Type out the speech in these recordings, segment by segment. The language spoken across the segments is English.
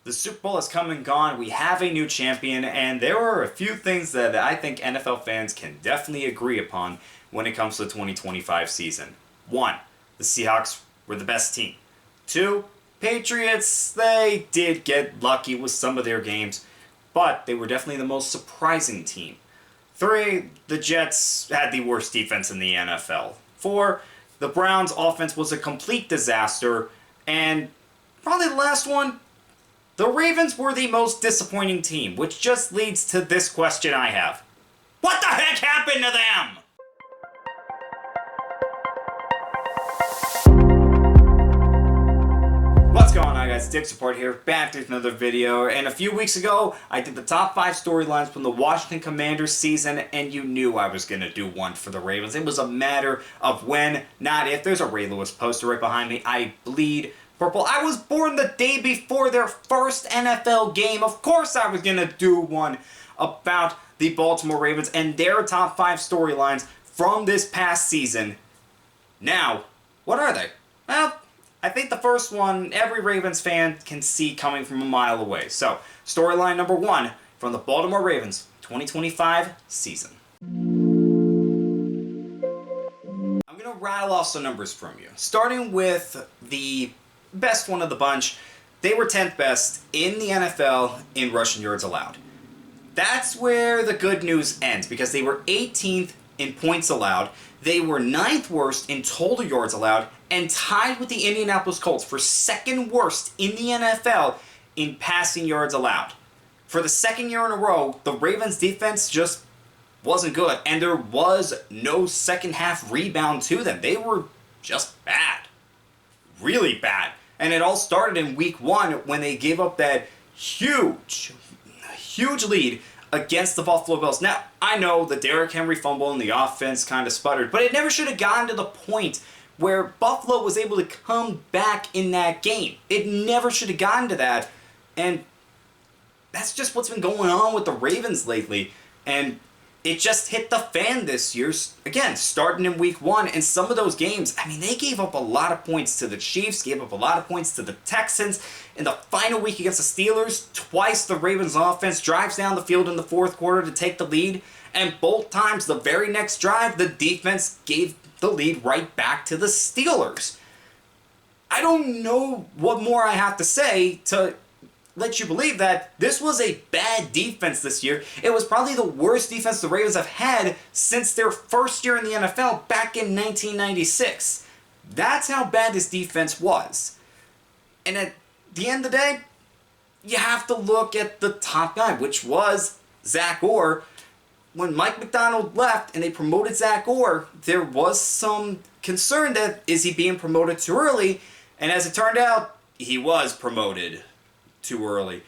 The Super Bowl has come and gone, we have a new champion, and there are a few things that I think NFL fans can definitely agree upon when it comes to the 2025 season. 1. The Seahawks were the best team. 2. Patriots, they did get lucky with some of their games, but they were definitely the most surprising team. 3. The Jets had the worst defense in the NFL. 4. The Browns' offense was a complete disaster, and probably the last one, the Ravens were the most disappointing team, which just leads to this question I have. What the heck happened to them? What's going on, guys? Dick Support here, back with another video. And a few weeks ago, I did the top 5 storylines from the Washington Commanders season, and you knew I was going to do one for the Ravens. It was a matter of when, not if. There's a Ray Lewis poster right behind me. I bleed purple. I was born the day before their first NFL game. Of course I was going to do one about the Baltimore Ravens and their top 5 storylines from this past season. Now, what are they? Well, I think the first one every Ravens fan can see coming from a mile away. So, storyline number 1 from the Baltimore Ravens 2025 season. I'm going to rattle off some numbers from you. Starting with the best one of the bunch, they were 10th best in the NFL in rushing yards allowed. That's where the good news ends, because they were 18th in points allowed, they were 9th worst in total yards allowed, and tied with the Indianapolis Colts for 2nd worst in the NFL in passing yards allowed. For the 2nd year in a row, the Ravens defense just wasn't good, and there was no second half rebound to them. They were just bad. Really bad. And it all started in week 1 when they gave up that huge lead against the Buffalo Bills. Now, I know the Derrick Henry fumble and the offense kind of sputtered, but it never should have gotten to the point where Buffalo was able to come back in that game. It never should have gotten to that, and that's just what's been going on with the Ravens lately. And it just hit the fan this year, again, starting in week 1, and some of those games, I mean, they gave up a lot of points to the Chiefs, gave up a lot of points to the Texans. In the final week against the Steelers, twice the Ravens offense drives down the field in the 4th quarter to take the lead, and both times the very next drive, the defense gave the lead right back to the Steelers. I don't know what more I have to say to let you believe that this was a bad defense this year. It was probably the worst defense the Ravens have had since their first year in the NFL back in 1996. That's how bad this defense was. And at the end of the day, you have to look at the top guy, which was Zach Orr. When Mike Macdonald left and they promoted Zach Orr, there was some concern that, is he being promoted too early? And as it turned out, he was promoted too early.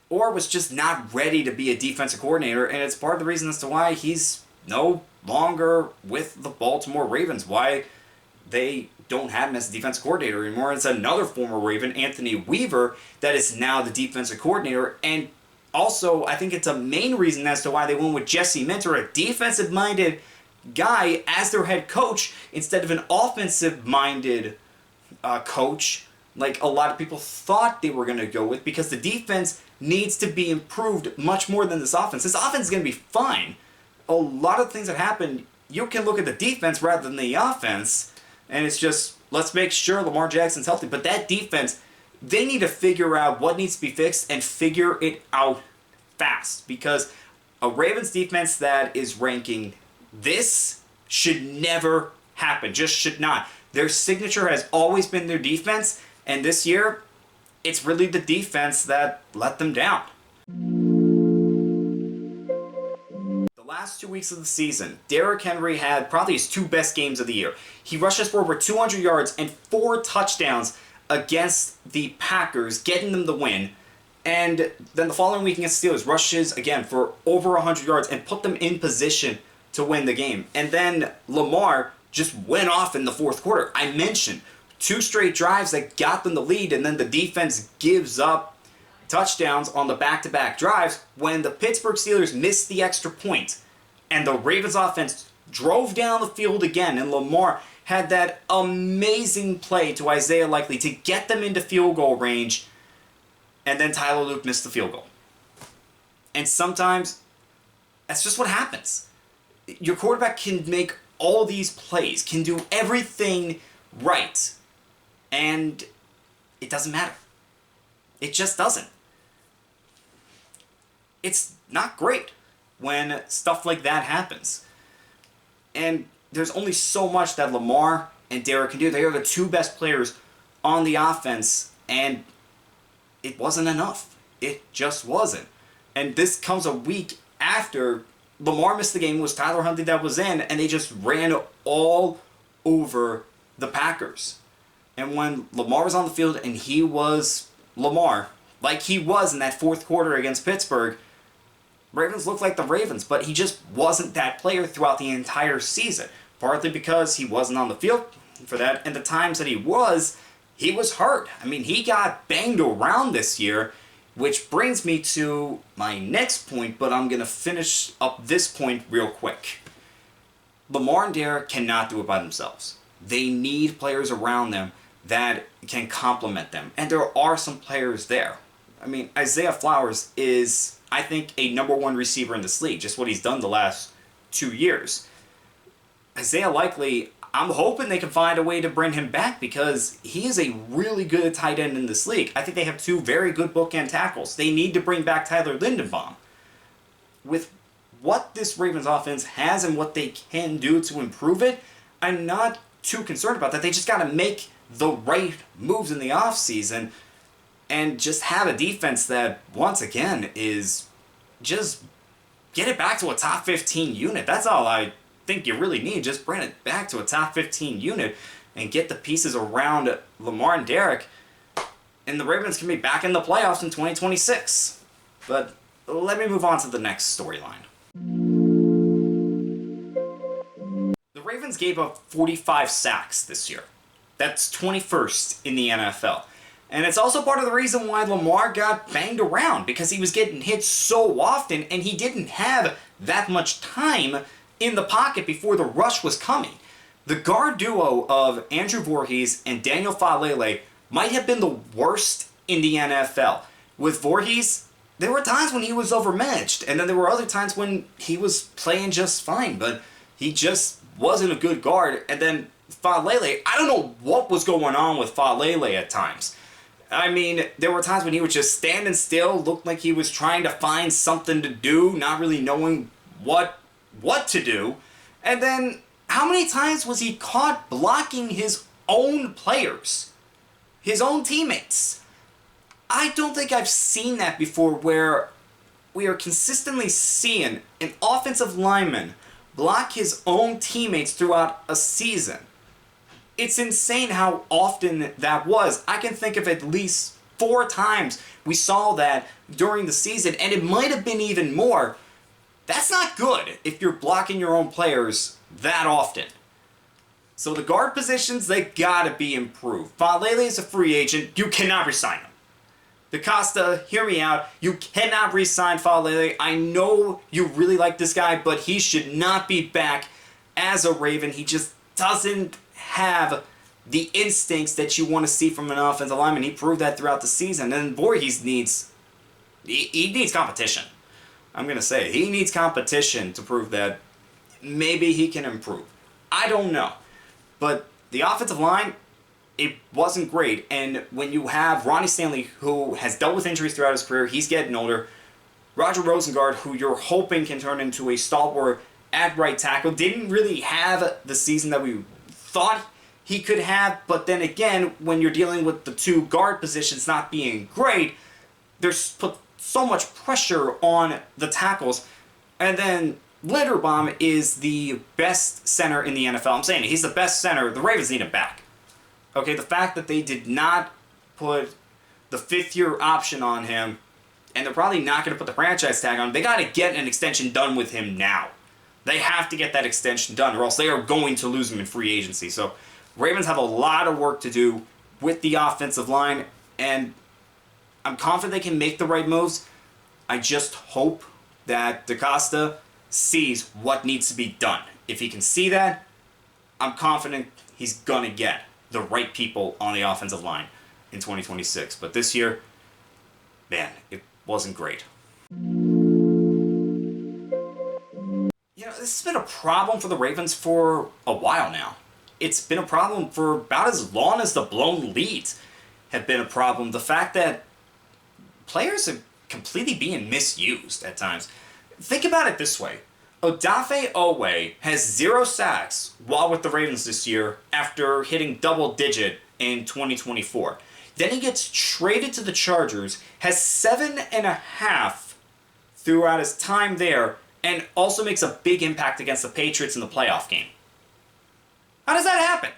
Orr was just not ready to be a defensive coordinator, and it's part of the reason as to why he's no longer with the Baltimore Ravens, why they don't have him as a defensive coordinator anymore. It's another former Raven, Anthony Weaver, that is now the defensive coordinator. And also, I think it's a main reason as to why they went with Jesse Minter, a defensive-minded guy, as their head coach instead of an offensive-minded coach like a lot of people thought they were going to go with, because the defense needs to be improved much more than this offense. This offense is going to be fine. A lot of things that happen, you can look at the defense rather than the offense, and it's just, let's make sure Lamar Jackson's healthy. But that defense, they need to figure out what needs to be fixed and figure it out fast, because a Ravens defense that is ranking this should never happen, just should not. Their signature has always been their defense, and this year, it's really the defense that let them down. The last 2 weeks of the season, Derrick Henry had probably his 2 best games of the year. He rushes for over 200 yards and 4 touchdowns against the Packers, getting them the win. And then the following week against the Steelers, rushes again for over 100 yards and put them in position to win the game. And then Lamar just went off in the 4th quarter. I mentioned 2 straight drives that got them the lead, and then the defense gives up touchdowns on the back-to-back drives when the Pittsburgh Steelers missed the extra point. And the Ravens offense drove down the field again, and Lamar had that amazing play to Isaiah Likely to get them into field goal range. and then Tyler Luke missed the field goal. And sometimes that's just what happens. Your quarterback can make all these plays, can do everything right, and it doesn't matter. It just doesn't. It's not great when stuff like that happens. And there's only so much that Lamar and Derek can do. They are the two best players on the offense, and it wasn't enough. It just wasn't. And this comes a week after Lamar missed the game. It was Tyler Huntley that was in, and they just ran all over the Packers. And when Lamar was on the field and he was Lamar, like he was in that fourth quarter against Pittsburgh, Ravens looked like the Ravens, but he just wasn't that player throughout the entire season. Partly because he wasn't on the field for that, and the times that he was hurt. I mean, he got banged around this year, which brings me to my next point, but I'm going to finish up this point real quick. Lamar and Derek cannot do it by themselves. They need players around them that can complement them, and there are some players there. I mean, Isaiah Flowers is, I think, a number one receiver in this league, just what he's done the last 2 years. Isaiah Likely, I'm hoping they can find a way to bring him back because he is a really good tight end in this league. I think they have two very good bookend tackles. They need to bring back Tyler Lindenbaum. With what this Ravens offense has and what they can do to improve it, I'm not too concerned about that. They just got to make the right moves in the offseason and just have a defense that, once again, is just get it back to a top 15 unit. That's all I think you really need. Just bring it back to a top 15 unit and get the pieces around Lamar and Derek, and the Ravens can be back in the playoffs in 2026. But let me move on to the next storyline. The Ravens gave up 45 sacks this year. That's 21st in the NFL. And it's also part of the reason why Lamar got banged around, because he was getting hit so often and he didn't have that much time in the pocket before the rush was coming. The guard duo of Andrew Voorhees and Daniel Falele might have been the worst in the NFL. With Voorhees, there were times when he was overmatched, and then there were other times when he was playing just fine, but he just wasn't a good guard. And then Falele, I don't know what was going on with Falele at times. I mean, there were times when he was just standing still, looked like he was trying to find something to do, not really knowing what to do. And then, how many times was he caught blocking his own players? His own teammates? I don't think I've seen that before, where we are consistently seeing an offensive lineman block his own teammates throughout a season. It's insane how often that was. I can think of at least 4 times we saw that during the season, and it might have been even more. That's not good if you're blocking your own players that often. So the guard positions, they gotta be improved. Falele is a free agent. You cannot resign him. DaCosta, hear me out. You cannot re-sign Falele. I know you really like this guy, but he should not be back as a Raven. He just doesn't have the instincts that you want to see from an offensive lineman. He proved that throughout the season. And Voorhees needs competition. I'm going to say he needs competition to prove that maybe he can improve. I don't know. But the offensive line, it wasn't great. And when you have Ronnie Stanley, who has dealt with injuries throughout his career, he's getting older. Roger Rosengard, who you're hoping can turn into a stalwart at right tackle, didn't really have the season that we thought he could have. But then again, when you're dealing with the two guard positions not being great, there's put so much pressure on the tackles. And then Linderbaum is the best center in the NFL. I'm saying he's the best center. The Ravens need him back. Okay, the fact that they did not put the 5th-year option on him, and they're probably not going to put the franchise tag on him, they got to get an extension done with him now. They have to get that extension done, or else they are going to lose him in free agency. So Ravens have a lot of work to do with the offensive line, and I'm confident they can make the right moves. I just hope that DaCosta sees what needs to be done. If he can see that, I'm confident he's going to get the right people on the offensive line in 2026. But this year, wasn't great. You know, this has been a problem for the Ravens for a while now. It's been a problem for about as long as the blown leads have been a problem. The fact that players are completely being misused at times. Think about it this way. Odafe Owe has 0 sacks while with the Ravens this year after hitting double-digit in 2024. Then he gets traded to the Chargers, has 7.5 throughout his time there, and also makes a big impact against the Patriots in the playoff game. How does that happen?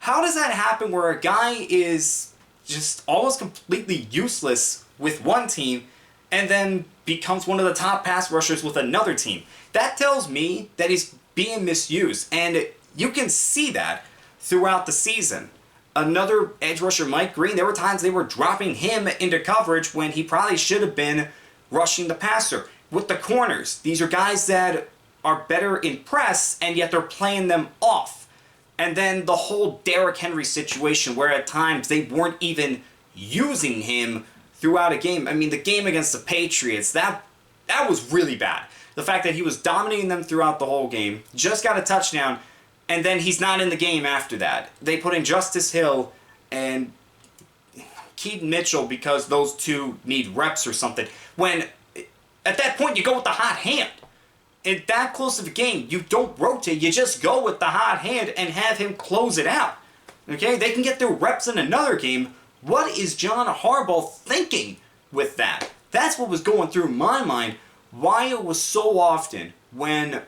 How does that happen where a guy is just almost completely useless with one team and then becomes one of the top pass rushers with another team? That tells me that he's being misused, and you can see that throughout the season. Another edge rusher, Mike Green, there were times they were dropping him into coverage when he probably should have been rushing the passer. With the corners, these are guys that are better in press, and yet they're playing them off. And then the whole Derrick Henry situation where at times they weren't even using him throughout a game. I mean, the game against the Patriots, that was really bad. The fact that he was dominating them throughout the whole game, just got a touchdown, and then he's not in the game after that. They put in Justice Hill and Keaton Mitchell because those two need reps or something. When at that point you go with the hot hand. In that close of a game, you don't rotate, you just go with the hot hand and have him close it out. Okay, they can get their reps in another game. What is John Harbaugh thinking with that? That's what was going through my mind, why it was so often when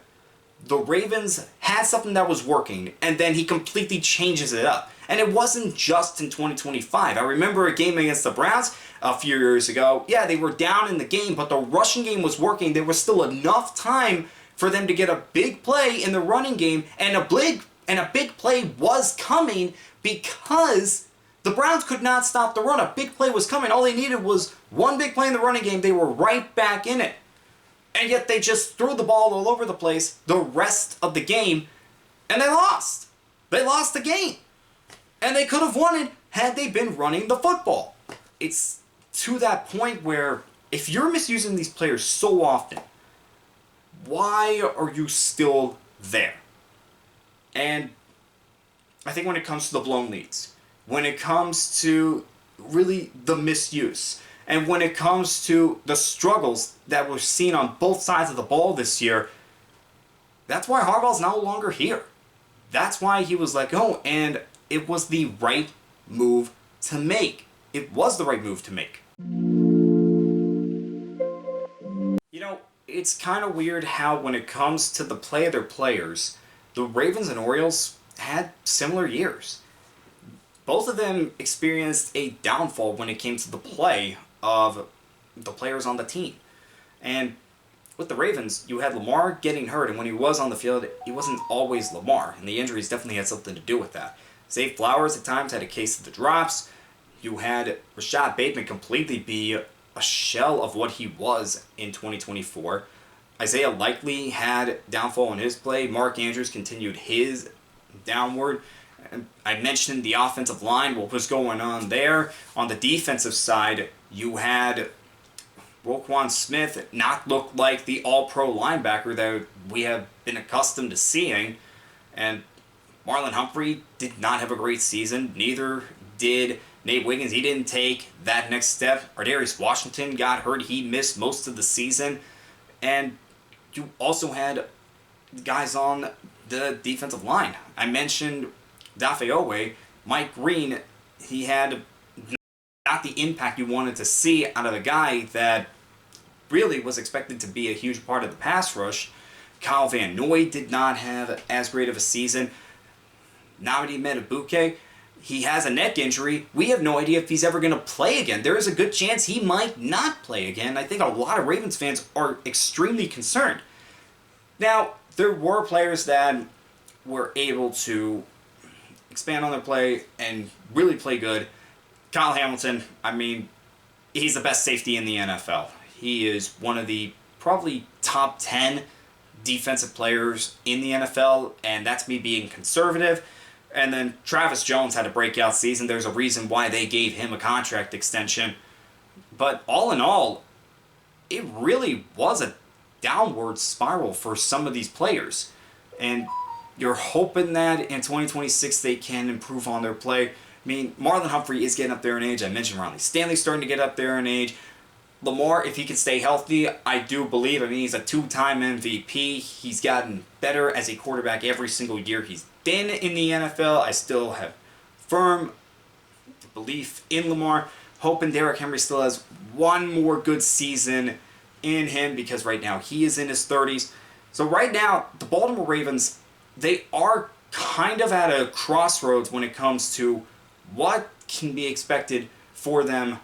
the Ravens had something that was working and then he completely changes it up. And it wasn't just in 2025. I remember a game against the Browns a few years ago. Yeah, they were down in the game, but the rushing game was working. There was still enough time for them to get a big play in the running game, and a big play was coming because the Browns could not stop the run. A big play was coming. All they needed was one big play in the running game. They were right back in it. And yet they just threw the ball all over the place the rest of the game, and they lost. They lost the game. And they could have won it had they been running the football. It's to that point where if you're misusing these players so often, why are you still there? And I think when it comes to the blown leads, when it comes to really the misuse, and when it comes to the struggles that we've seen on both sides of the ball this year, that's why Harbaugh's no longer here. That's why he was let go, and it was the right move to make. It was the right move to make. You know, it's kind of weird how when it comes to the play of their players, the Ravens and Orioles had similar years. Both of them experienced a downfall when it came to the play of the players on the team. And with the Ravens, you had Lamar getting hurt, and when he was on the field, he wasn't always Lamar, and the injuries definitely had something to do with that. Zay Flowers at times had a case of the drops. You had Rashad Bateman completely be a shell of what he was in 2024. Isaiah Likely had downfall in his play. Mark Andrews continued his downward. And I mentioned the offensive line, what was going on there. On the defensive side, you had Roquan Smith not look like the all-pro linebacker that we have been accustomed to seeing. And Marlon Humphrey did not have a great season. Neither did Nate Wiggins. He didn't take that next step. Ardarius Washington got hurt. He missed most of the season. And you also had guys on the defensive line. I mentioned Dafe Owe. Mike Green, he had not the impact you wanted to see out of a guy that really was expected to be a huge part of the pass rush. Kyle Van Noy did not have as great of a season. Nnamdi Metabuke, he has a neck injury. We have no idea if he's ever going to play again. There is a good chance he might not play again. I think a lot of Ravens fans are extremely concerned. Now, there were players that were able to expand on their play and really play good. Kyle Hamilton, I mean, he's the best safety in the NFL. He is one of the probably top 10 defensive players in the NFL, and that's me being conservative. And then Travis Jones had a breakout season. There's a reason why they gave him a contract extension. But all in all, it really was a downward spiral for some of these players. And you're hoping that in 2026 they can improve on their play. I mean, Marlon Humphrey is getting up there in age. I mentioned Ronnie Stanley's starting to get up there in age. Lamar, if he can stay healthy, I do believe. I mean, he's a two-time MVP. He's gotten better as a quarterback every single year he's been in the NFL. I still have firm belief in Lamar. Hoping Derrick Henry still has one more good season in him, because right now he is in his 30s. So right now, the Baltimore Ravens, they are kind of at a crossroads when it comes to what can be expected for them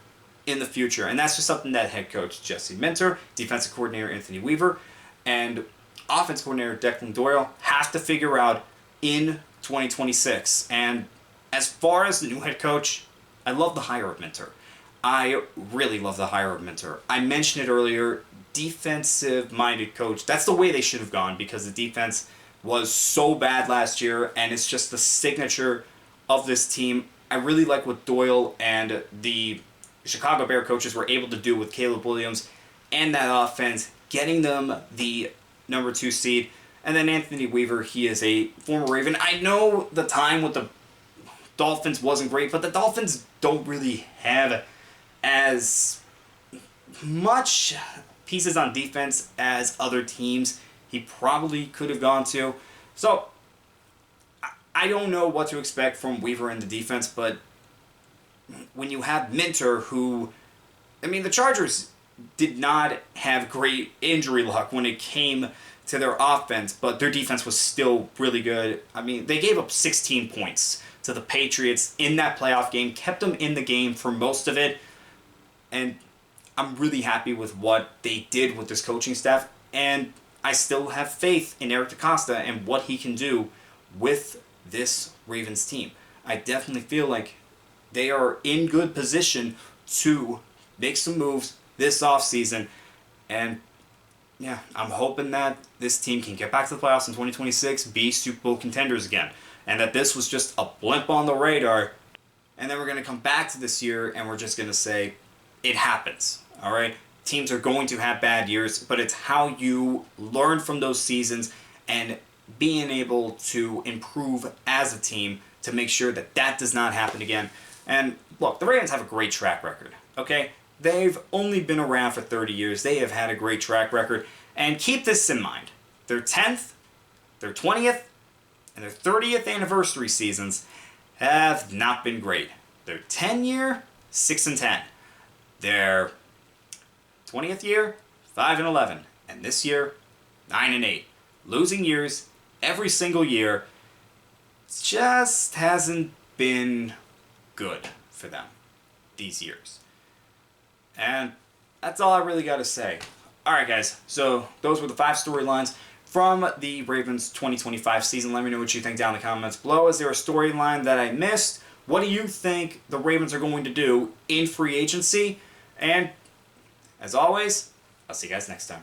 in the future. And that's just something that head coach Jesse Minter, defensive coordinator Anthony Weaver, and offense coordinator Declan Doyle have to figure out in 2026. And as far as the new head coach, I love the hire of Minter. I really love the hire of Minter. I mentioned it earlier, defensive-minded coach. That's the way they should have gone, because the defense was so bad last year, and it's just the signature of this team. I really like what Doyle and the Chicago Bear coaches were able to do with Caleb Williams and that offense, getting them the number 2 seed. And then Anthony Weaver, he is a former Raven. I know the time with the Dolphins wasn't great, but the Dolphins don't really have as much pieces on defense as other teams he probably could have gone to. So I don't know what to expect from Weaver in the defense, but when you have Minter, who, I mean, the Chargers did not have great injury luck when it came to their offense, but their defense was still really good. I mean, they gave up 16 points to the Patriots in that playoff game, kept them in the game for most of it, and I'm really happy with what they did with this coaching staff, and I still have faith in Eric DeCosta and what he can do with this Ravens team. I definitely feel like they are in good position to make some moves this offseason, and yeah, I'm hoping that this team can get back to the playoffs in 2026, be Super Bowl contenders again, and that this was just a blip on the radar, and then we're going to come back to this year and we're just going to say, it happens, all right? Teams are going to have bad years, but it's how you learn from those seasons and being able to improve as a team to make sure that that does not happen again. And look, the Ravens have a great track record, okay? They've only been around for 30 years. They have had a great track record. And keep this in mind. Their 10th, their 20th, and their 30th anniversary seasons have not been great. Their 10-year, 6-10. Their 20th year, 5-11. And this year, 9-8. Losing years every single year. It just hasn't been good for them these years. And that's all I really got to say. Alright guys, so those were the 5 storylines from the Ravens 2025 season. Let me know what you think down in the comments below. Is there a storyline that I missed? What do you think the Ravens are going to do in free agency? And as always, I'll see you guys next time.